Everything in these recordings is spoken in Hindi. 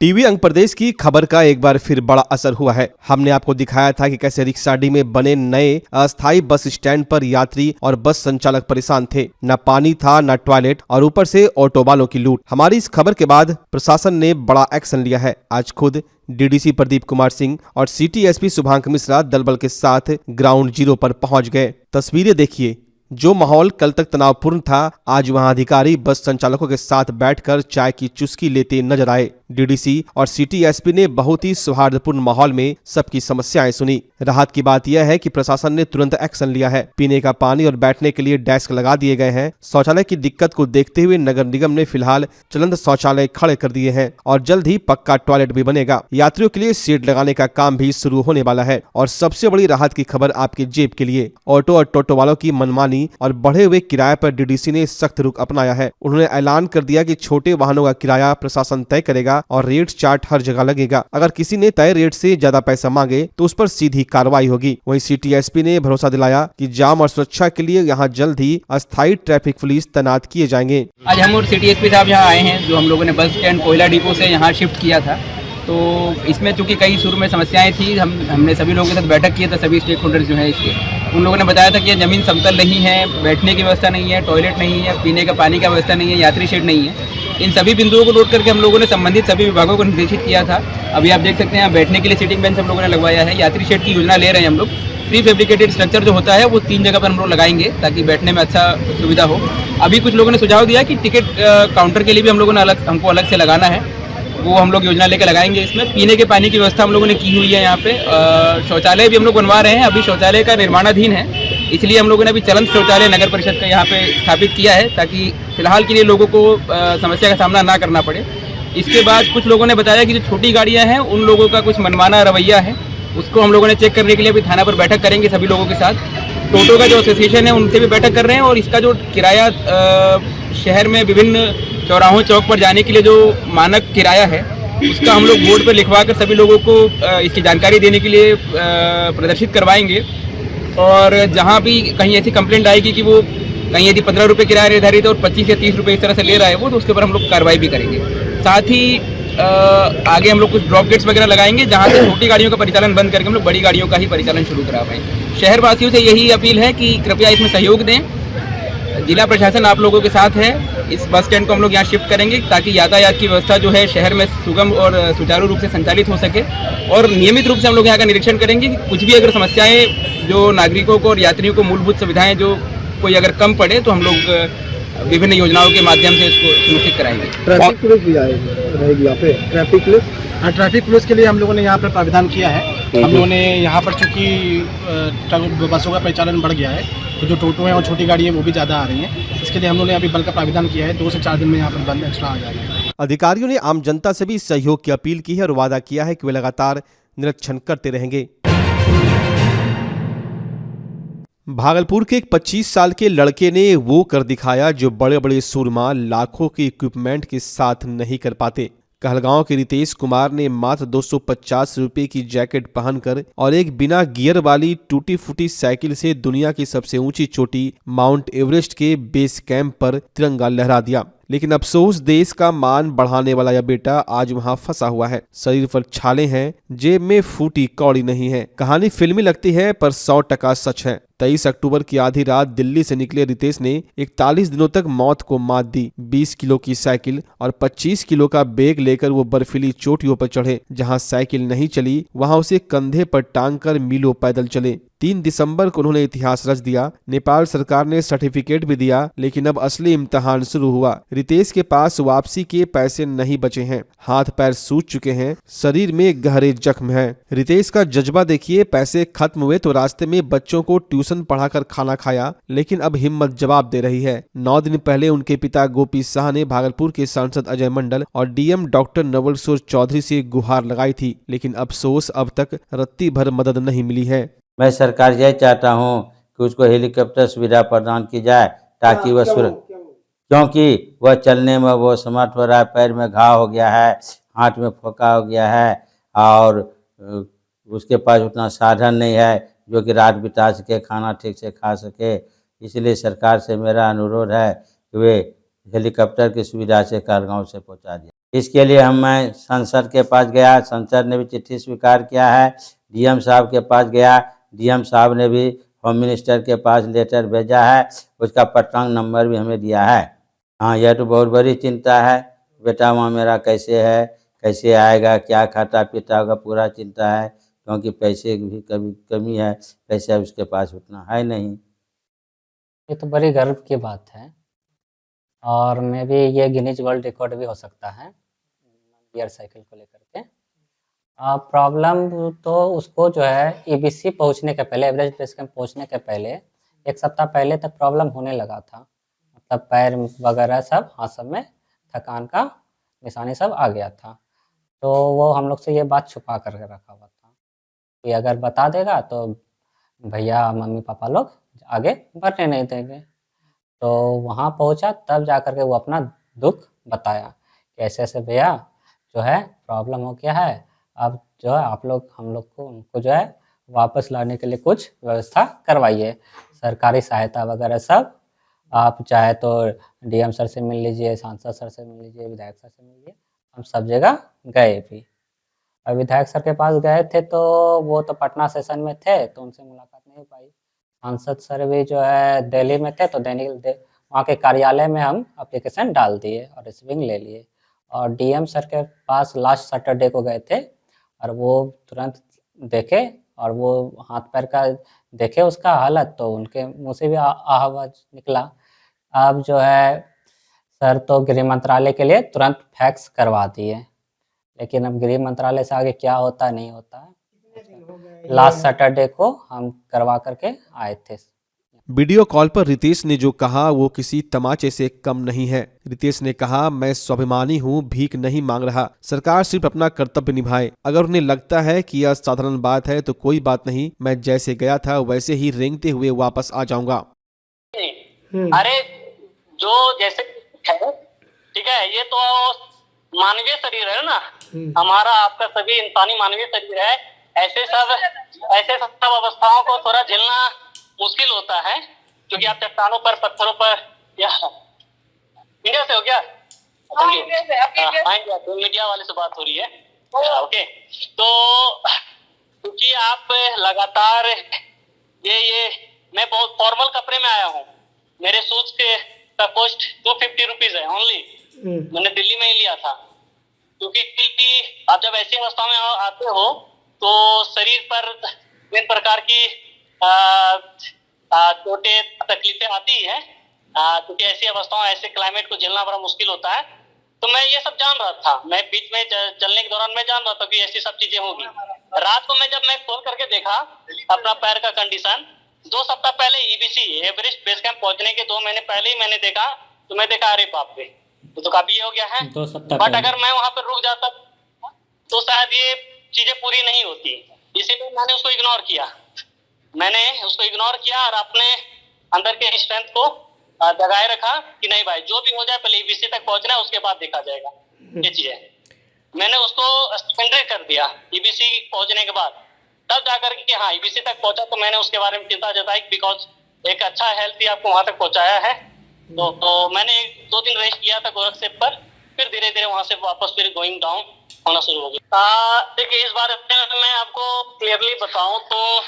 टीवी अंग प्रदेश की खबर का एक बार फिर बड़ा असर हुआ है। हमने आपको दिखाया था कि कैसे रिक्साडी में बने नए अस्थायी बस स्टैंड पर यात्री और बस संचालक परेशान थे। न पानी था, न टॉयलेट, और ऊपर से ऑटो वालों की लूट। हमारी इस खबर के बाद प्रशासन ने बड़ा एक्शन लिया है। आज खुद डीडीसी प्रदीप कुमार सिंह और सिटी एसपी शुभांक मिश्रा दलबल के साथ ग्राउंड जीरो पर पहुंच गए। तस्वीरें देखिए। जो माहौल कल तक तनावपूर्ण था, आज वहां अधिकारी बस संचालकों के साथ बैठकर चाय की चुस्की लेते नजर आए। डीडीसी और सिटी एसपी ने बहुत ही सौहार्दपूर्ण माहौल में सबकी समस्याएं सुनी। राहत की बात यह है कि प्रशासन ने तुरंत एक्शन लिया है। पीने का पानी और बैठने के लिए डेस्क लगा दिए गए हैं। शौचालय की दिक्कत को देखते हुए नगर निगम ने फिलहाल चलंत शौचालय खड़े कर दिए हैं और जल्द ही पक्का टॉयलेट भी बनेगा। यात्रियों के लिए सीट लगाने का काम भी शुरू होने वाला है। और सबसे बड़ी राहत की खबर आपके जेब के लिए, ऑटो और टोटो वालों की मनमानी और बढ़े हुए किराए पर डीडीसी ने सख्त रुख अपनाया है। उन्होंने ऐलान कर दिया कि छोटे वाहनों का किराया प्रशासन तय करेगा और रेट चार्ट हर जगह लगेगा। अगर किसी ने तय रेट से ज्यादा पैसा मांगे तो उस पर सीधी कार्रवाई होगी। वहीं सिटी एसपी ने भरोसा दिलाया कि जाम और सुरक्षा के लिए यहां जल्द ही अस्थायी ट्रैफिक पुलिस तैनात किए जाएंगे। आज हम और सिटी एसपी साहब यहाँ आए हैं, जो हम लोगों ने बस स्टैंड कोयला डिपो से यहाँ शिफ्ट किया था। तो इसमें चूंकि कई शुरू में समस्याएं थी, हमने सभी लोगों के साथ बैठक किया था। सभी स्टेक होल्डर्स जो है इसके, उन लोगों ने बताया था कि ये ज़मीन समतल नहीं है, बैठने की व्यवस्था नहीं है, टॉयलेट नहीं है, पीने का पानी का व्यवस्था नहीं है, यात्री शेड नहीं है। इन सभी बिंदुओं को नोट करके हम लोगों ने संबंधित सभी विभागों को निर्देशित किया था। अभी आप देख सकते हैं, बैठने के लिए सीटिंग बेंच हम लोगों ने लगवाया है। यात्री शेड की योजना ले रहे हैं हम लोग। प्री फैब्रिकेटेड स्ट्रक्चर जो होता है वो 3 जगह पर हम लोग लगाएंगे ताकि बैठने में अच्छा सुविधा हो। अभी कुछ लोगों ने सुझाव दिया कि टिकट काउंटर के लिए भी हम लोगों ने हमको अलग से लगाना है, वो हम लोग योजना लेकर लगाएंगे। इसमें पीने के पानी की व्यवस्था हम लोगों ने की हुई है। यहाँ पे शौचालय भी हम लोग बनवा रहे हैं। अभी शौचालय का निर्माणाधीन है, इसलिए हम लोगों ने अभी चलंत शौचालय नगर परिषद का यहाँ पे स्थापित किया है ताकि फिलहाल के लिए लोगों को समस्या का सामना ना करना पड़े। इसके बाद कुछ लोगों ने बताया कि जो छोटी गाड़ियाँ हैं उन लोगों का कुछ मनमाना रवैया है, उसको हम लोगों ने चेक करने के लिए अभी थाना पर बैठक करेंगे सभी लोगों के साथ। टोटो का जो एसोसिएशन है उनसे भी बैठक कर रहे हैं और इसका जो किराया शहर में विभिन्न चौराहों चौक पर जाने के लिए जो मानक किराया है उसका हम लोग बोर्ड पर लिखवा कर सभी लोगों को इसकी जानकारी देने के लिए प्रदर्शित करवाएंगे। और जहाँ भी कहीं ऐसी कंप्लेंट आएगी कि वो कहीं यदि 15 रुपये किराया निर्धारित है और 25 या 30 रुपये इस तरह से ले रहा है वो, तो उसके ऊपर हम लोग कार्रवाई भी करेंगे। साथ ही आगे हम लोग कुछ ड्रॉप गेट्स वगैरह लगाएंगे जहाँ से छोटी गाड़ियों का परिचालन बंद करके हम लोग बड़ी गाड़ियों का ही परिचालन शुरू करा पाएँ। शहरवासियों से यही अपील है कि कृपया इसमें सहयोग दें। जिला प्रशासन आप लोगों के साथ है। इस बस स्टैंड को हम लोग यहाँ शिफ्ट करेंगे ताकि यातायात की व्यवस्था जो है शहर में सुगम और सुचारू रूप से संचालित हो सके। और नियमित रूप से हम लोग यहाँ का निरीक्षण करेंगे कि कुछ भी अगर समस्याएं जो नागरिकों को और यात्रियों को मूलभूत सुविधाएं जो कोई अगर कम पड़े तो हम लोग विभिन्न योजनाओं के माध्यम से इसको सुनिश्चित कराएंगे। ट्रैफिक पुलिस भी रहेगी यहाँ पे। ट्रैफिक पुलिस, हाँ, ट्रैफिक पुलिस के लिए हम लोगों ने यहाँ पर प्राविधान किया है। हम लोगों ने यहाँ पर चूँकि बसों का परिचालन बढ़ गया है तो जो टोटो है और छोटी गाड़ी है वो भी ज़्यादा आ रही हैं, इसके लिए हम लोगों ने अभी बल का प्राविधान किया है। 2 से 4 दिन में यहाँ पर बल एक्स्ट्रा आ जाएगा। अधिकारियों ने आम जनता से भी सहयोग की अपील की है और वादा किया है कि वे लगातार निरीक्षण करते रहेंगे। भागलपुर के एक 25 साल के लड़के ने वो कर दिखाया जो बड़े बड़े सूरमा लाखों के इक्विपमेंट के साथ नहीं कर पाते। कहलगांव के रितेश कुमार ने मात्र 250 रुपए की जैकेट पहनकर और एक बिना गियर वाली टूटी फूटी साइकिल से दुनिया की सबसे ऊंची चोटी माउंट एवरेस्ट के बेस कैंप पर तिरंगा लहरा दिया। लेकिन अफसोस, देश का मान बढ़ाने वाला यह बेटा आज वहां फंसा हुआ है। शरीर पर छाले हैं, जेब में फूटी कौड़ी नहीं है। कहानी फिल्मी लगती है पर 100% सच है। 23 अक्टूबर की आधी रात दिल्ली से निकले रितेश ने 41 दिनों तक मौत को मात दी। 20 किलो की साइकिल और 25 किलो का बैग लेकर वो बर्फीली चोटियों पर चढ़े। जहां साइकिल नहीं चली वहां उसे कंधे पर टांग कर मीलों पैदल चले। 3 दिसंबर को उन्होंने इतिहास रच दिया। नेपाल सरकार ने सर्टिफिकेट भी दिया, लेकिन अब असली इम्तिहान शुरू हुआ। रितेश के पास वापसी के पैसे नहीं बचे हैं, हाथ पैर सूज चुके हैं, शरीर में गहरे जख्म हैं। रितेश का जज्बा देखिए। पैसे खत्म हुए तो रास्ते में बच्चों को ट्यूशन पढ़ाकर खाना खाया, लेकिन अब हिम्मत जवाब दे रही है। 9 दिन पहले उनके पिता गोपी शाह ने भागलपुर के सांसद अजय मंडल और डीएम डॉक्टर नवल किशोर चौधरी से गुहार लगाई थी, लेकिन अफसोस अब तक रत्ती भर मदद नहीं मिली है। मैं सरकार यही चाहता हूँ कि उसको हेलीकॉप्टर सुविधा प्रदान की जाए ताकि वह क्योंकि वह चलने में वो समर्थ हो रहा है, पैर में घाव हो गया है, हाथ में फोका हो गया है और उसके पास उतना साधन नहीं है जो कि रात बिता सके, खाना ठीक से खा सके। इसलिए सरकार से मेरा अनुरोध है कि वे हेलीकॉप्टर की सुविधा से कहलगांव से पहुँचा दिया। इसके लिए मैं संसद के पास गया, संसद ने भी चिट्ठी स्वीकार किया है। डीएम साहब के पास गया, डीएम साहब ने भी होम मिनिस्टर के पास लेटर भेजा है, उसका पट्टांग नंबर भी हमें दिया है। हाँ, यह तो बहुत बड़ी चिंता है, बेटा वहाँ मेरा कैसे है, कैसे आएगा, क्या खाता पीता होगा, पूरा चिंता है, क्योंकि पैसे की भी कभी कमी है, पैसा उसके पास उतना है नहीं। ये तो बड़ी गर्व की बात है और मे भी ये गिनीज वर्ल्ड रिकॉर्ड भी हो सकता है गियर साइकिल को लेकर के। प्रॉब्लम तो उसको जो है ईबीसी पहुंचने के पहले, एवरेज बेस कैंप पहुंचने के पहले 1 सप्ताह पहले तक प्रॉब्लम होने लगा था। मतलब पैर वगैरह सब, हाथ सब में थकान का निशानी सब आ गया था। तो वो हम लोग से ये बात छुपा कर रखा हुआ था कि अगर बता देगा तो भैया मम्मी पापा लोग आगे बढ़ने नहीं देंगे। तो वहाँ पहुँचा तब जा कर के वो अपना दुख बताया कि ऐसे ऐसे भैया जो है प्रॉब्लम हो गया है, अब जो है आप लोग हम लोग को उनको जो है वापस लाने के लिए कुछ व्यवस्था करवाइए, सरकारी सहायता वगैरह सब। आप चाहे तो डीएम सर से मिल लीजिए, सांसद सर से मिल लीजिए, विधायक सर से मिल लीजिए। हम सब जगह गए भी और विधायक सर के पास गए थे तो वो तो पटना सेशन में थे तो उनसे मुलाकात नहीं हो पाई। सांसद सर भी जो है दिल्ली में थे तो वहाँ के कार्यालय में हम एप्लीकेशन डाल दिए और रिसीविंग ले लिए। और डीएम सर के पास लास्ट सैटरडे को गए थे और वो तुरंत देखे और वो हाथ पैर का देखे उसका हालत, तो उनके मुँह से भी आवाज़ निकला। अब जो है सर तो गृह मंत्रालय के लिए तुरंत फैक्स करवा दिए, लेकिन अब गृह मंत्रालय से आगे क्या होता नहीं होता है। लास्ट सैटरडे को हम करवा करके आए थे। वीडियो कॉल पर रितेश ने जो कहा वो किसी तमाचे से कम नहीं है। रितेश ने कहा, मैं स्वाभिमानी हूँ, भीख नहीं मांग रहा, सरकार सिर्फ अपना कर्तव्य निभाए। अगर उन्हें लगता है कि यह साधारण बात है तो कोई बात नहीं, मैं जैसे गया था वैसे ही रेंगते हुए वापस आ जाऊंगा। अरे जो जैसे है, ठीक है, ये तो मानवीय शरीर है ना, हमारा आपका सभी इंसानी मानवीय शरीर है। ऐसे सब अवस्थाओं को थोड़ा झेलना मुश्किल होता है, क्योंकि आप चट्टानों पर, पत्थरों पर, या मीडिया से हो क्या? तो मीडिया वाले से बात हो रही है, ओके। तो क्योंकि आप लगातार ये मैं बहुत फॉर्मल कपड़े में आया हूँ, मेरे शूज का कॉस्ट 250 रुपीज है ओनली, मैंने दिल्ली में ही लिया था। क्योंकि आप जब ऐसी अवस्था में आते हो तो शरीर पर विभिन्न प्रकार की छोटे तकलीफें आती है, क्योंकि ऐसी अवस्थाओं, ऐसे क्लाइमेट को झेलना बड़ा मुश्किल होता है। तो मैं ये सब जान रहा था, मैं बीच में चलने के दौरान मैं जान रहा था कि ऐसी सब चीजें होगी। रात को मैं खोल करके देखा अपना पैर का कंडीशन, 2 सप्ताह पहले ईबीसी एवरेस्ट बेस कैंप पहुंचने के 2 महीने पहले ही मैंने देखा, तो मैं देखा अरे बाप रे, तो काफी ये हो गया है। 2 सप्ताह बट अगर मैं वहां पर रुक जाता तो शायद ये चीजें पूरी नहीं होती, इसीलिए मैंने उसको इग्नोर किया और अपने अंदर के स्ट्रेंथ को जगाए रखा कि नहीं भाई, जो भी हो जाए पहले ईबीसी तक पहुंचना है, उसके बाद देखा जाएगा। ये चीज है, मैंने उसको सेकेंडरी कर दिया ईबीसी पहुंचने के बाद। तब जाकर के हाँ ईबीसी तक पहुंचा तो मैंने उसके बारे में चिंता जताई, बिकॉज एक अच्छा हेल्थ ही आपको वहां तक पहुंचाया है। तो मैंने 2 दिन रेस्ट किया था गोरखसेप पर, फिर धीरे धीरे वहां से वापस फिर गोइंग डाउन होना शुरू हो गया। देखिए, इस बारे में मैं आपको क्लियरली बताऊं तो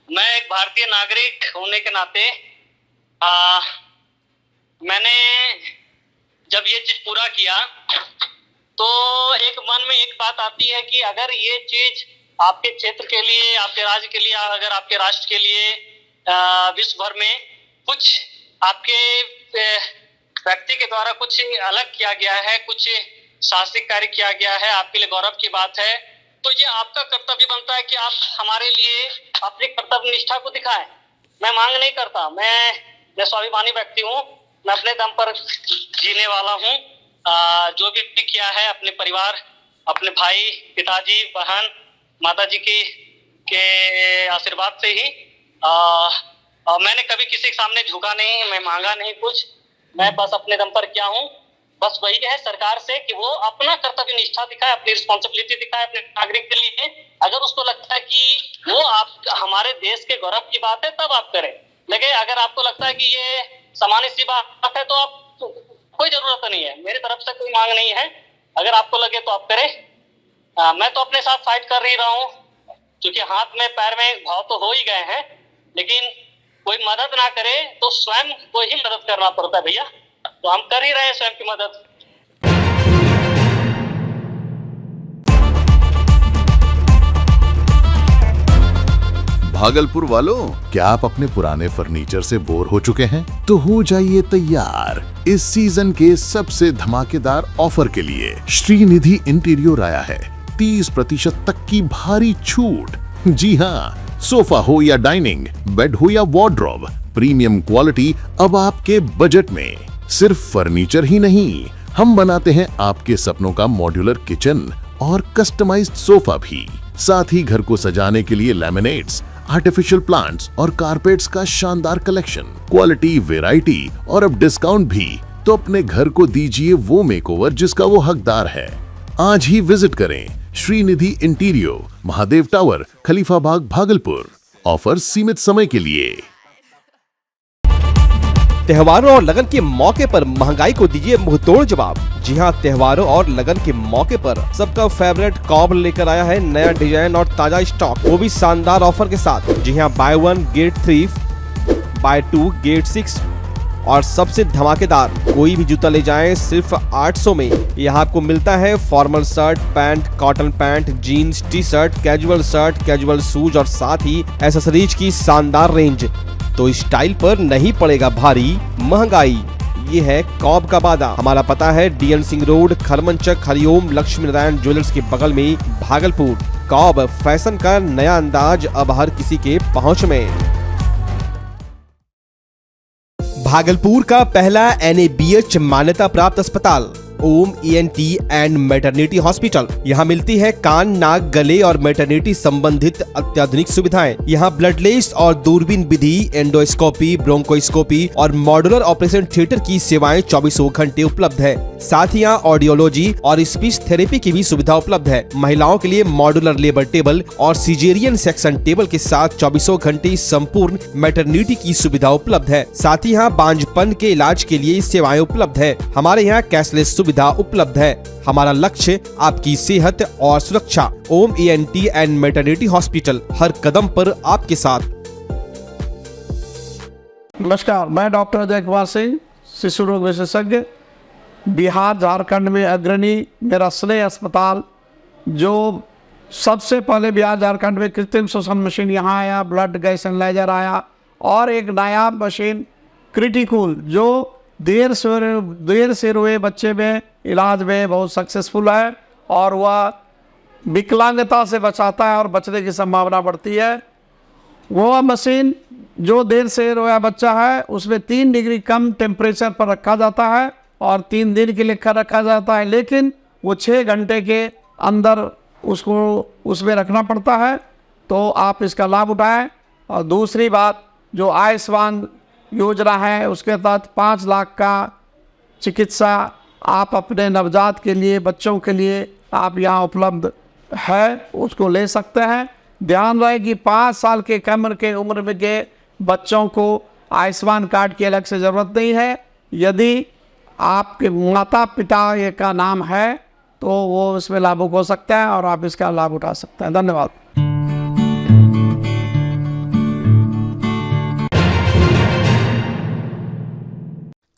मैं एक भारतीय नागरिक होने के नाते मैंने जब ये चीज पूरा किया तो एक मन में एक बात आती है कि अगर ये चीज आपके क्षेत्र के लिए, आपके राज्य के लिए, अगर आपके राष्ट्र के लिए विश्व भर में कुछ आपके व्यक्ति के द्वारा कुछ अलग किया गया है, कुछ साहसिक कार्य किया गया है, आपके लिए गौरव की बात है, तो ये आपका कर्तव्य बनता है कि आप हमारे लिए अपनी कर्तव्य निष्ठा को दिखाएं। मैं मांग नहीं करता, मैं स्वाभिमानी व्यक्ति हूँ, मैं अपने दम पर जीने वाला हूँ। जो भी किया है अपने परिवार, अपने भाई, पिताजी, बहन, माताजी के आशीर्वाद से ही मैंने कभी किसी के सामने झुका नहीं, मैं मांगा नहीं कुछ, मैं बस अपने दम पर क्या हूँ, बस वही है सरकार से कि वो अपना कर्तव्य निष्ठा दिखाए, अपनी रिस्पॉन्सिबिलिटी दिखाए अपने नागरिक के लिए। अगर उसको लगता है कि वो आप हमारे देश के गौरव की बात है तब आप करें, लेकिन अगर आपको लगता है कि ये सामान्य सी बात है तो आप कोई जरूरत नहीं है, मेरी तरफ से कोई मांग नहीं है। अगर आपको लगे तो आप करें। मैं तो अपने साथ फाइट कर ही रहा हूँ, क्योंकि हाथ में पैर में घाव तो हो ही गए हैं, लेकिन कोई मदद ना करे तो स्वयं को ही मदद करना पड़ता है भैया। तो हम कर ही रहे हैं स्वयं की मदद। भागलपुर वालों, क्या आप अपने पुराने फर्नीचर से बोर हो चुके हैं? तो हो जाइए तैयार इस सीजन के सबसे धमाकेदार ऑफर के लिए। श्रीनिधि इंटीरियर आया है 30% तक की भारी छूट। जी हाँ, सोफा हो या डाइनिंग, बेड हो या वॉर्डरोब, प्रीमियम क्वालिटी अब आपके बजट में। सिर्फ फर्नीचर ही नहीं, हम बनाते हैं आपके सपनों का मॉड्यूलर किचन और कस्टमाइज्ड सोफा भी। साथ ही घर को सजाने के लिए लैमिनेट्स, आर्टिफिशियल प्लांट्स और कारपेट्स का शानदार कलेक्शन, क्वालिटी, वैरायटी और अब डिस्काउंट भी। तो अपने घर को दीजिए वो मेकओवर जिसका वो हकदार है। आज ही विजिट करें श्रीनिधि इंटीरियर, महादेव टावर, खलीफा बाग, भागलपुर। ऑफर सीमित समय के लिए। त्योहारों और लगन के मौके पर महंगाई को दीजिए मुंहतोड़ जवाब। जी हां, त्योहारों और लगन के मौके पर सबका फेवरेट कॉब लेकर आया है नया डिजाइन और ताजा स्टॉक, वो भी शानदार ऑफर के साथ। जी हां, बाय 1 गेट 3, बाय 2 गेट 6 और सबसे धमाकेदार, कोई भी जूता ले जाएं सिर्फ 800 में। यहाँ आपको मिलता है formal shirt, pant, cotton pant, jeans, T shirt, casual shoes और साथ ही एसेसरीज की शानदार रेंज। तो स्टाइल पर नहीं पड़ेगा भारी महंगाई, ये है कॉब का वादा। हमारा पता है DN Singh road, Kharmanchak, Hariom Lakshmi Narayan jewellers के बगल में, भागलपुर। कॉब, फैशन का नया अंदाज अब हर किसी के पहुंच में। भागलपुर का पहला NABH मान्यता प्राप्त अस्पताल ओम ENT एंड मैटरनिटी हॉस्पिटल। यहाँ मिलती है कान, नाक, गले और मैटरनिटी संबंधित अत्याधुनिक सुविधाएं। यहाँ ब्लडलेस और दूरबीन विधि, एंडोस्कोपी, ब्रोंकोस्कोपी और मॉड्यूलर ऑपरेशन थिएटर की सेवाएं 24 घंटे उपलब्ध है। साथ ही यहाँ ऑडियोलॉजी और स्पीच थेरेपी की भी सुविधा उपलब्ध है। महिलाओं के लिए मॉड्यूलर लेबर टेबल और सिजेरियन सेक्शन टेबल के साथ 24 घंटे संपूर्ण मैटरनिटी की सुविधा उपलब्ध है। साथ ही यहाँ बांझपन के इलाज के लिए सेवाएं उपलब्ध है। हमारे यहाँ कैशलेस सुविधा उपलब्ध है। हमारा लक्ष्य आपकी सेहत और सुरक्षा। ओम ENT एंड मैटरनिटी हॉस्पिटल, हर कदम पर आपके साथ। नमस्कार, मैं डॉक्टर अजय कुमार सिंह, शिशु रोग विशेषज्ञ, बिहार झारखंड में अग्रणी मेरा स्नेह अस्पताल, जो सबसे पहले बिहार झारखंड में कृत्रिम श्वसन मशीन यहाँ आया, ब्लड गैस एनालाइजर आया और एक नया मशीन क्रिटिकल जो देर से रोए बच्चे में इलाज में बहुत सक्सेसफुल है और वह विकलांगता से बचाता है और बचने की संभावना बढ़ती है। वो मशीन जो देर से रोया बच्चा है उसमें 3 डिग्री कम टेम्परेचर पर रखा जाता है और 3 दिन के लिए रखा जाता है, लेकिन वो 6 घंटे के अंदर उसको उसमें रखना पड़ता है। तो आप इसका लाभ उठाएं। और दूसरी बात, जो आयुष्मान योजना है उसके तहत 5 लाख का चिकित्सा आप अपने नवजात के लिए, बच्चों के लिए आप यहाँ उपलब्ध है, उसको ले सकते हैं। ध्यान रहे कि 5 साल के कम के उम्र में के बच्चों को आयुष्मान कार्ड की अलग से ज़रूरत नहीं है। यदि आपके माता पिता का नाम है तो वो इसमें लाभुक हो सकता है और आप इसका लाभ उठा सकते हैं। धन्यवाद।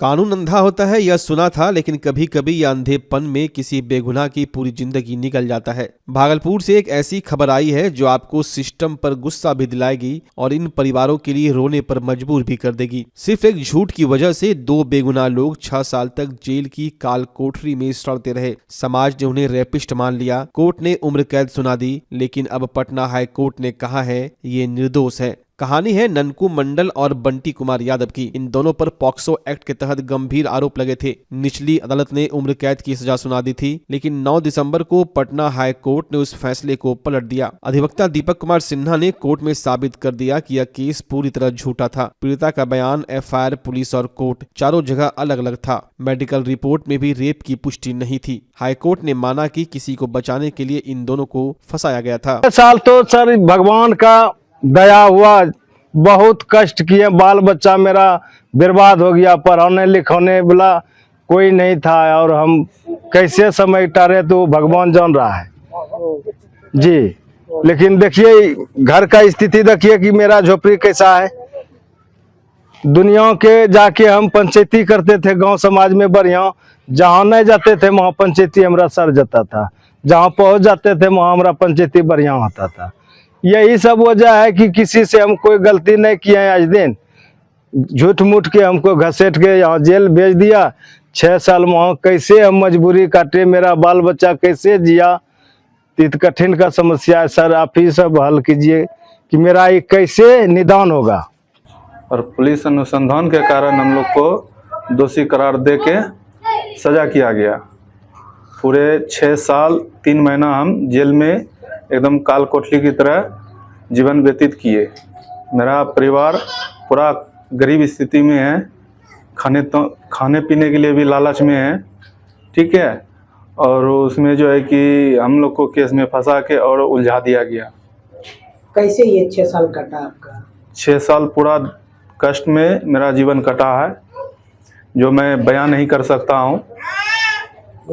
कानून अंधा होता है यह सुना था, लेकिन कभी कभी यह अंधेपन में किसी बेगुनाह की पूरी जिंदगी निकल जाता है। भागलपुर से एक ऐसी खबर आई है जो आपको सिस्टम पर गुस्सा भी दिलाएगी और इन परिवारों के लिए रोने पर मजबूर भी कर देगी। सिर्फ एक झूठ की वजह से 2 बेगुनाह लोग 6 साल तक जेल की काल कोठरी में सड़ते रहे। समाज ने उन्हें रेपिस्ट मान लिया, कोर्ट ने उम्र कैद सुना दी, लेकिन अब पटना हाई कोर्ट ने कहा है ये निर्दोष है। कहानी है ननकू मंडल और बंटी कुमार यादव की। इन दोनों पर पॉक्सो एक्ट के तहत गंभीर आरोप लगे थे। निचली अदालत ने उम्र कैद की सजा सुना दी थी, लेकिन 9 दिसंबर को पटना हाई कोर्ट ने उस फैसले को पलट दिया। अधिवक्ता दीपक कुमार सिन्हा ने कोर्ट में साबित कर दिया कि यह केस पूरी तरह झूठा था। पीड़िता का बयान, FIR, पुलिस और कोर्ट चारों जगह अलग अलग था। मेडिकल रिपोर्ट में भी रेप की पुष्टि नहीं थी। हाईकोर्ट ने माना कि किसी को बचाने के लिए इन दोनों को फंसाया गया था। साल तो सर भगवान का दया हुआ, बहुत कष्ट किए, बाल बच्चा मेरा बर्बाद हो गया, पढ़ाने लिखाने वाला कोई नहीं था और हम कैसे समय टारे तो भगवान जान रहा है जी। लेकिन देखिए घर का स्थिति देखिए कि मेरा झोपड़ी कैसा है। दुनिया के जाके हम पंचायती करते थे गांव समाज में बढ़िया, जहाँ नहीं जाते थे वहाँ पंचायती हमारा सर जाता था, जहाँ पहुँच जाते थे वहाँ हमारा पंचायती बढ़िया होता था। यही सब वजह है कि किसी से हम कोई गलती नहीं किए हैं। आज दिन झूठ मूठ के हमको घसीट के यहाँ जेल भेज दिया। 6 साल वहाँ कैसे हम मजबूरी काटे, मेरा बाल बच्चा कैसे जिया, इत कठिन का समस्या है सर। आप ही सब हल कीजिए कि मेरा ये कैसे निदान होगा। और पुलिस अनुसंधान के कारण हम लोग को दोषी करार दे के सजा किया गया। पूरे 6 साल 3 महीना हम जेल में एकदम काल कोठली की तरह जीवन व्यतीत किए। मेरा परिवार पूरा गरीब स्थिति में है, खाने पीने के लिए भी लालच में है, ठीक है। और उसमें जो है कि हम लोग को केस में फंसा के और उलझा दिया गया। कैसे ये 6 साल कटा आपका? 6 साल पूरा कष्ट में मेरा जीवन कटा है, जो मैं बयान नहीं कर सकता हूँ।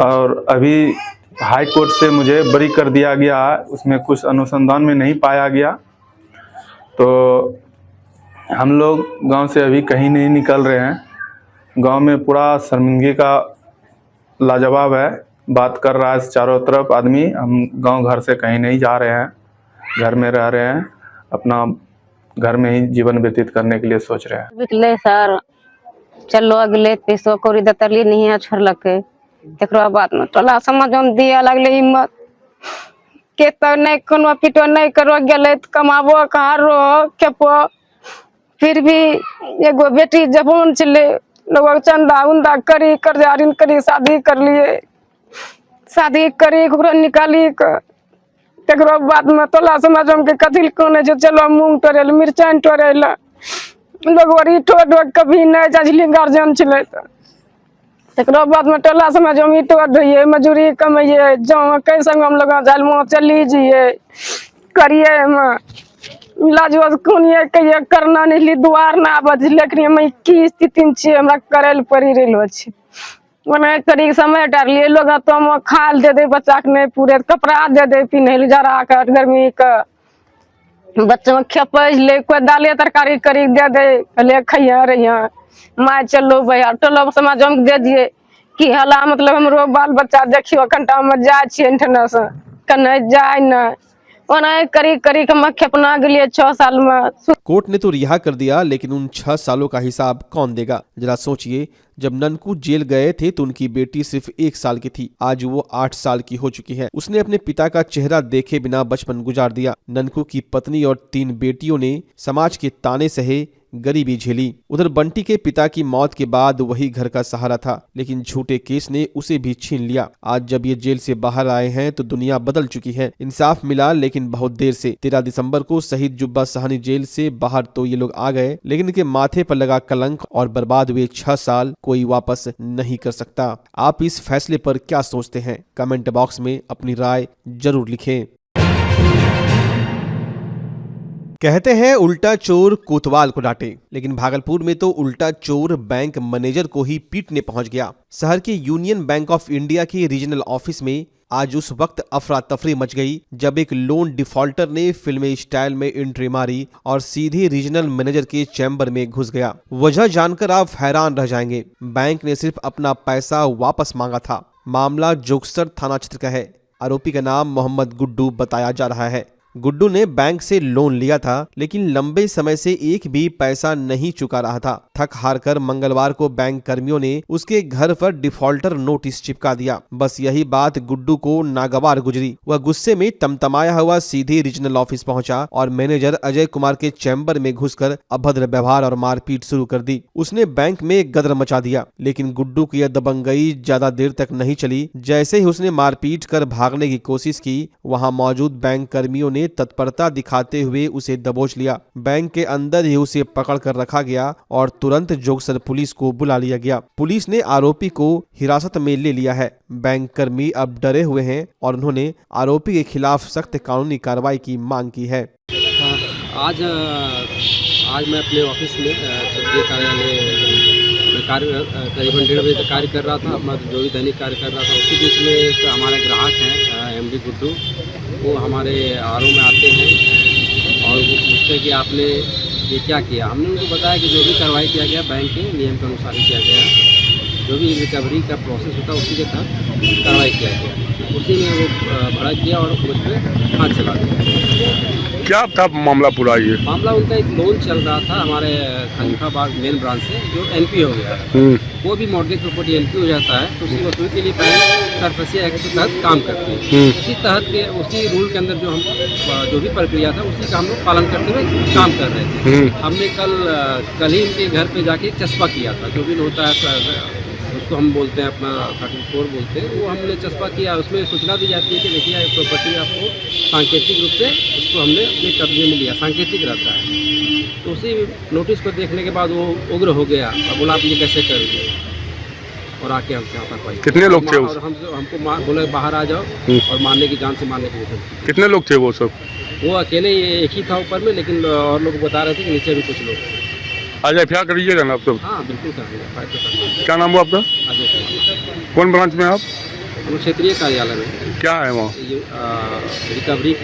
और अभी हाई कोर्ट से मुझे बरी कर दिया गया है, उसमें कुछ अनुसंधान में नहीं पाया गया। तो हम लोग गांव से अभी कहीं नहीं निकल रहे हैं। गांव में पूरा शर्मिंदगी का लाजवाब है, बात कर रहा है चारों तरफ आदमी। हम गांव घर से कहीं नहीं जा रहे हैं, घर में रह रहे हैं, अपना घर में ही जीवन व्यतीत करने के लिए सोच रहे हैं। बिकले सर चलो अगले पैसो कौड़ी दतरली नहीं है छोड़लके। तेकरा बाद में टोला समाज में दिया लगले हिम्मत के तो नहीं कोनो पिटो नहीं करो गेले कमाबो कहारो केपो। फिर भी एगो बेटी जवान चले, लोग चंदा उंदा करी कर्जारीन करी शादी कर लिए, शादी करी निकाली तेकरो बाद में टोला समाज में कथिल कोने जो चलो मूंग टोरेल मिर्चान टोरेल लोग वरी ठोड कभी नहीं जाजली गार्जियन चले। तेकरो बाद में टोला समाज में टोड ढइए मजूरी कमाइए, जो कई संग हम लोग जालमो चली जिए करिए इलाज कोनिए कहिए करना नहीं द्वार ना बज। लेकिन मैं की स्थिति में छी हमरा करे ल पड़ी रहलो छी। ओने करी समय डाल लिए लोग तो हम खाल दे दे बच्चा के नहीं पूरे, कपड़ा दे दे पिन्हे जरा का गर्मी का, बच्चा खेपे ले कोई दाले तरकारी करी दे दे ले खइया रहिया। माँ चलो भैया टोलो समाज में दे दिए कि हला मतलब हमरो बाल बच्चा देखियो कंटा में जाए छिए इंटरनेट से कने जाए न ओना करी करी के मैं खेपना गेलिए 6 साल में। कोर्ट ने तो रिहा कर दिया, लेकिन उन 6 सालों का हिसाब कौन देगा? जरा सोचिए, जब ननकू जेल गए थे तो उनकी बेटी सिर्फ 1 साल की थी, आज वो 8 साल की हो चुकी है। उसने अपने पिता का चेहरा देखे बिना बचपन गुजार दिया। ननकू की पत्नी और 3 बेटियों ने समाज के ताने सहे, गरीबी झेली। उधर बंटी के पिता की मौत के बाद वही घर का सहारा था, लेकिन झूठे केस ने उसे भी छीन लिया। आज जब ये जेल से बाहर आए हैं तो दुनिया बदल चुकी है। इंसाफ मिला, लेकिन बहुत देर से। 13 दिसंबर को शहीद जुब्बा साहनी जेल से बाहर तो ये लोग आ गए, लेकिन इनके माथे पर लगा कलंक और बर्बाद हुए 6 साल कोई वापस नहीं कर सकता। आप इस फैसले पर क्या सोचते हैं? कमेंट बॉक्स में अपनी राय जरूर लिखें। कहते हैं उल्टा चोर कोतवाल को डांटे, लेकिन भागलपुर में तो उल्टा चोर बैंक मैनेजर को ही पीटने पहुंच गया। शहर के यूनियन बैंक ऑफ इंडिया के रीजनल ऑफिस में आज उस वक्त अफरा तफरी मच गई जब एक लोन डिफॉल्टर ने फिल्मी स्टाइल में एंट्री मारी और सीधे रीजनल मैनेजर के चैम्बर में घुस गया। वजह जानकर आप हैरान रह जाएंगे। बैंक ने सिर्फ अपना पैसा वापस मांगा था। मामला जोगसर थाना क्षेत्र का है। आरोपी का नाम मोहम्मद गुड्डू बताया जा रहा है। गुड्डू ने बैंक से लोन लिया था, लेकिन लंबे समय से एक भी पैसा नहीं चुका रहा था। थक हार कर मंगलवार को बैंक कर्मियों ने उसके घर पर डिफॉल्टर नोटिस चिपका दिया। बस यही बात गुड्डू को नागवार गुजरी। वह गुस्से में तमतमाया हुआ सीधे रीजनल ऑफिस पहुंचा और मैनेजर अजय कुमार के चैम्बर में घुसकर अभद्र व्यवहार और मारपीट शुरू कर दी। उसने बैंक में गदर मचा दिया, लेकिन गुड्डू की यह दबंगई ज्यादा देर तक नहीं चली। जैसे ही उसने मारपीट कर भागने की कोशिश की, वहां मौजूद बैंक कर्मियों ने तत्परता दिखाते हुए उसे दबोच लिया। बैंक के अंदर ही उसे पकड़ कर रखा गया और तुरंत जोगसर पुलिस को बुला लिया गया। पुलिस ने आरोपी को हिरासत में ले लिया है। बैंक कर्मी अब डरे हुए हैं और उन्होंने आरोपी के खिलाफ सख्त कानूनी कार्रवाई की मांग की है। आज मैं अपने ऑफिस में क्षेत्रीय कार्यालय में करीबन 1:30 बजे तक कार्य कर रहा था, अपना जो भी दैनिक कार्य कर रहा था। उसी बीच में एक हमारे ग्राहक हैं MD गुड्डू, वो हमारे RO में आते हैं और वो पूछते हैं कि आपने ये क्या किया। हमने उनको बताया कि जो भी कार्रवाई किया गया बैंक के नियम के अनुसार ही किया गया है, जो भी रिकवरी का प्रोसेस होता है उसी के तहत कार्रवाई किया गया। उसी में वो भड़क किया और मुझ पर हाथ चला दिया। क्या था मामला पूरा? ये मामला उनका एक लोन चल रहा था हमारे खलीफाबाद मेन ब्रांच से, जो NP हो गया है। वो भी मॉर्गेज प्रॉपर्टी NP हो जाता है तो उसकी वसूली के लिए बैंक सरफेसी एक्ट के तहत काम करती है। उसी तहत के उसी रूल के अंदर जो भी प्रक्रिया था उसी का हम लोग पालन करते हुए काम कर रहे थे। हमने कल ही इनके घर पे जाके चस्पा किया था, जो भी होता है उसको हम बोलते हैं अपना 34 बोलते हैं, वो हमने चस्पा किया। उसमें सूचना दी जाती है कि देखिए प्रॉपर्टी आपको सांकेतिक रूप से उसको हमने अपने कब्जे में लिया, सांकेतिक रहता है। तो उसी नोटिस को देखने के बाद वो उग्र हो गया और बोला आप ये कैसे कर दिए, और आके हमसे आता पाई। कितने लोग थे? और हमको बोले बाहर आ जाओ और मारने की जान से मारने की कोशिश। कितने लोग थे वो सब? वो अकेले एक ही था ऊपर में, लेकिन और लोग बता रहे थे कि नीचे भी कुछ लोग थे। आज FIR करिएगा ना आप सब? हाँ बिल्कुल करेंगे। क्या नाम हुआ आपका? अजय कुमार। कौन ब्रांच में आप? हम क्षेत्रीय कार्यालय में। क्या है वहाँ? रिकवरी।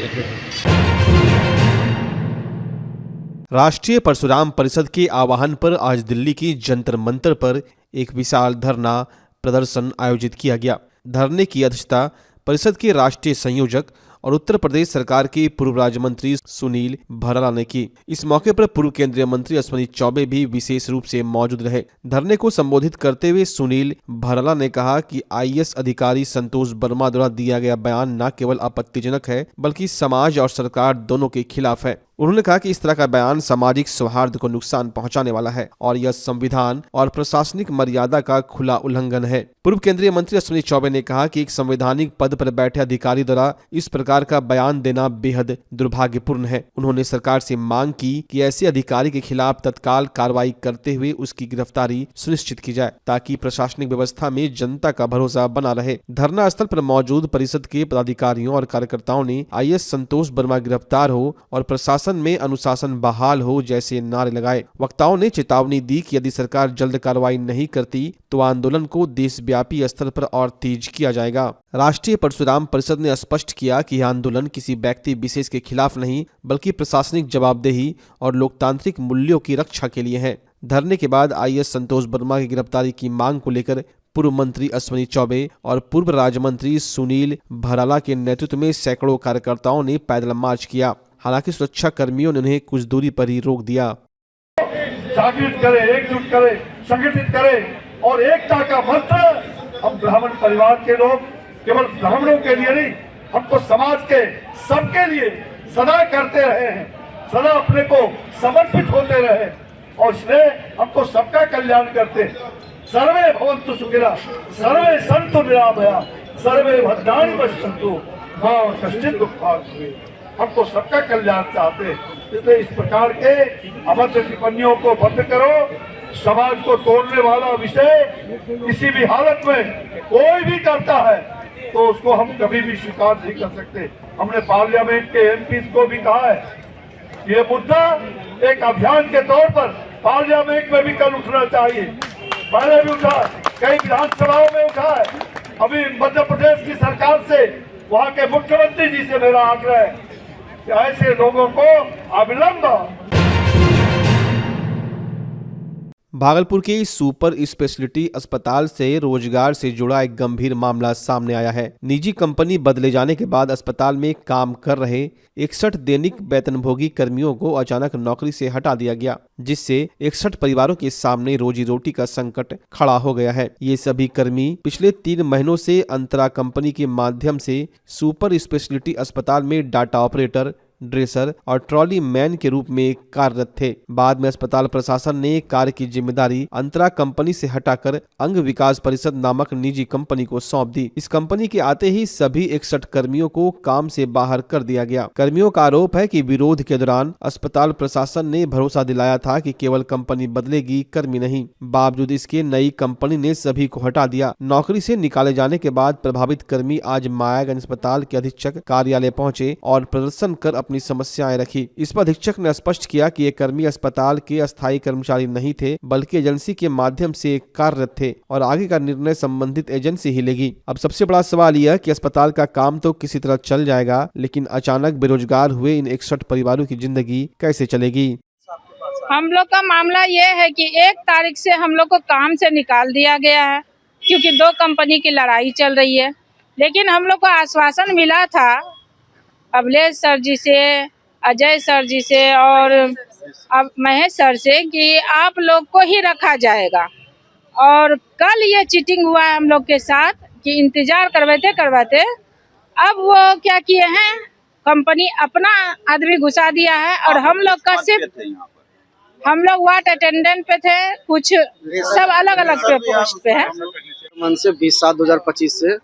राष्ट्रीय परशुराम परिषद के आह्वान पर आज दिल्ली की जंतर मंतर पर एक विशाल धरना प्रदर्शन आयोजित किया गया। धरने की अध्यक्षता परिषद के राष्ट्रीय संयोजक और उत्तर प्रदेश सरकार के पूर्व राज्य मंत्री सुनील भराला ने की। इस मौके पर पूर्व केंद्रीय मंत्री अश्विनी चौबे भी विशेष रूप से मौजूद रहे। धरने को संबोधित करते हुए सुनील भराला ने कहा कि IAS अधिकारी संतोष वर्मा द्वारा दिया गया बयान न केवल आपत्तिजनक है बल्कि समाज और सरकार दोनों के खिलाफ है। उन्होंने कहा कि इस तरह का बयान सामाजिक सौहार्द को नुकसान पहुंचाने वाला है और यह संविधान और प्रशासनिक मर्यादा का खुला उल्लंघन है। पूर्व केंद्रीय मंत्री अश्विनी चौबे ने कहा कि एक संवैधानिक पद पर बैठे अधिकारी द्वारा इस प्रकार का बयान देना बेहद दुर्भाग्यपूर्ण है। उन्होंने सरकार से मांग की कि ऐसे अधिकारी के खिलाफ तत्काल कार्रवाई करते हुए उसकी गिरफ्तारी सुनिश्चित की जाए ताकि प्रशासनिक व्यवस्था में जनता का भरोसा बना रहे। धरना स्थल पर मौजूद परिषद के पदाधिकारियों और कार्यकर्ताओं ने IAS संतोष वर्मा गिरफ्तार हो और प्रशासन में अनुशासन बहाल हो जैसे नारे लगाए। वक्ताओं ने चेतावनी दी कि यदि सरकार जल्द कार्रवाई नहीं करती तो आंदोलन को देशव्यापी स्तर पर और तेज किया जाएगा। राष्ट्रीय परशुराम परिषद ने स्पष्ट किया कि यह आंदोलन किसी व्यक्ति विशेष के खिलाफ नहीं बल्कि प्रशासनिक जवाबदेही और लोकतांत्रिक मूल्यों की रक्षा के लिए है। धरने के बाद IAS संतोष वर्मा की गिरफ्तारी की मांग को लेकर पूर्व मंत्री अश्विनी चौबे और पूर्व राज्य मंत्री सुनील भराला के नेतृत्व में सैकड़ों कार्यकर्ताओं ने पैदल मार्च किया। हालांकि सुरक्षा कर्मियों ने उन्हें कुछ दूरी पर ही रोक दिया। जागृत करें, एकजुट करें, संगठित करें और एकता का मंत्र हम ब्राह्मण परिवार के लोग केवल ब्राह्मणों के लिए नहीं, हमको समाज के सबके लिए सदा करते रहे हैं, सदा अपने को समर्पित होते रहे और इसलिए हमको सबका कल्याण करते। सर्वे भवन्तु सुखिनः, सर्वे सन्तु निरामया, सर्वे भद्राणि पश्यन्तु मा कश्चित् दुःखात् भवेत्। हमको सबका कल्याण चाहते, इसलिए इस प्रकार के अभद्र टिप्पणियों को बंद करो। समाज को तोड़ने वाला विषय किसी भी हालत में कोई भी करता है तो उसको हम कभी भी स्वीकार नहीं कर सकते। हमने पार्लियामेंट के MPs को भी कहा है, ये मुद्दा एक अभियान के तौर पर पार्लियामेंट में भी कल उठना चाहिए। पहले भी उठा, कई विधानसभाओं में उठा है। अभी मध्य प्रदेश की सरकार से, वहाँ के मुख्यमंत्री जी से मेरा आग्रह है कि ऐसे लोगों को अविलंब। भागलपुर के सुपर स्पेशलिटी अस्पताल से रोजगार से जुड़ा एक गंभीर मामला सामने आया है। निजी कंपनी बदले जाने के बाद अस्पताल में काम कर रहे 61 दैनिक वेतनभोगी कर्मियों को अचानक नौकरी से हटा दिया गया, जिससे 61 परिवारों के सामने रोजी रोटी का संकट खड़ा हो गया है। ये सभी कर्मी पिछले 3 महीनों से अंतरा कंपनी के माध्यम से सुपर स्पेशलिटी अस्पताल में डाटा ऑपरेटर, ड्रेसर और ट्रॉली मैन के रूप में कार्यरत थे। बाद में अस्पताल प्रशासन ने कार्य की जिम्मेदारी अंतरा कंपनी से हटाकर अंग विकास परिषद नामक निजी कंपनी को सौंप दी। इस कंपनी के आते ही सभी 61 कर्मियों को काम से बाहर कर दिया गया। कर्मियों का आरोप है कि विरोध के दौरान अस्पताल प्रशासन ने भरोसा दिलाया था कि केवल कंपनी बदलेगी, कर्मी नहीं। बावजूद इसके नई कंपनी ने सभी को हटा दिया। नौकरी से निकाले जाने के बाद प्रभावित कर्मी आज मायागंज अस्पताल के अधीक्षक कार्यालय पहुंचे और प्रदर्शन कर अपनी अपनी समस्याएं रखी। इस पर अधीक्षक ने स्पष्ट किया कि ये कर्मी अस्पताल के अस्थायी कर्मचारी नहीं थे, बल्कि एजेंसी के माध्यम से कार्यरत थे और आगे का निर्णय संबंधित एजेंसी ही लेगी। अब सबसे बड़ा सवाल यह कि अस्पताल का काम तो किसी तरह चल जाएगा, लेकिन अचानक बेरोजगार हुए इन 61 परिवारों की जिंदगी कैसे चलेगी। हम लोग का मामला ये है कि 1 तारीख से हम लोग को काम से निकाल दिया गया है, क्योंकि 2 कंपनी की लड़ाई चल रही है। लेकिन हम लोग को आश्वासन मिला था अभिलेष सर जी से, अजय सर जी से और अब महेश सर से कि आप लोग को ही रखा जाएगा। और कल ये चीटिंग हुआ है हम लोग के साथ कि इंतजार करवाते अब वो क्या किए हैं, कंपनी अपना आदमी घुसा दिया है और हम लोग का सिर्फ हम लोग वार्ड अटेंडेंट पे थे, कुछ सब अलग अलग पे पोस्ट पे है। मंथ से 20/7/2025 से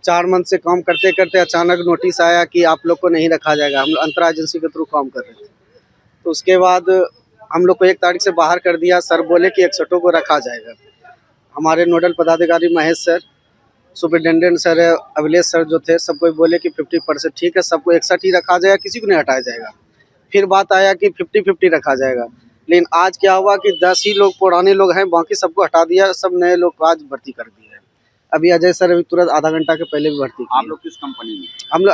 4 मंथ से काम करते करते अचानक नोटिस आया कि आप लोग को नहीं रखा जाएगा। हम लोग अंतर एजेंसी के थ्रू काम कर रहे थे, तो उसके बाद हम लोग को 1 तारीख से बाहर कर दिया। सर बोले कि 61 को रखा जाएगा। हमारे नोडल पदाधिकारी Mahesh sir, superintendent sir, Abhilesh sir जो थे, सबको बोले कि 50% ठीक है, सबको 61 ही रखा जाएगा, किसी को नहीं हटाया जाएगा। फिर बात आया कि 50-50 रखा जाएगा, लेकिन आज क्या हुआ कि 10 ही लोग पुराने लोग हैं, बाकी सबको हटा दिया, सब नए लोग को आज भर्ती कर दिया है। अभी अजय सर अभी तुरंत आधा घंटा के पहले भी भर्ती किए। आप लोग किस कंपनी में? हम लोग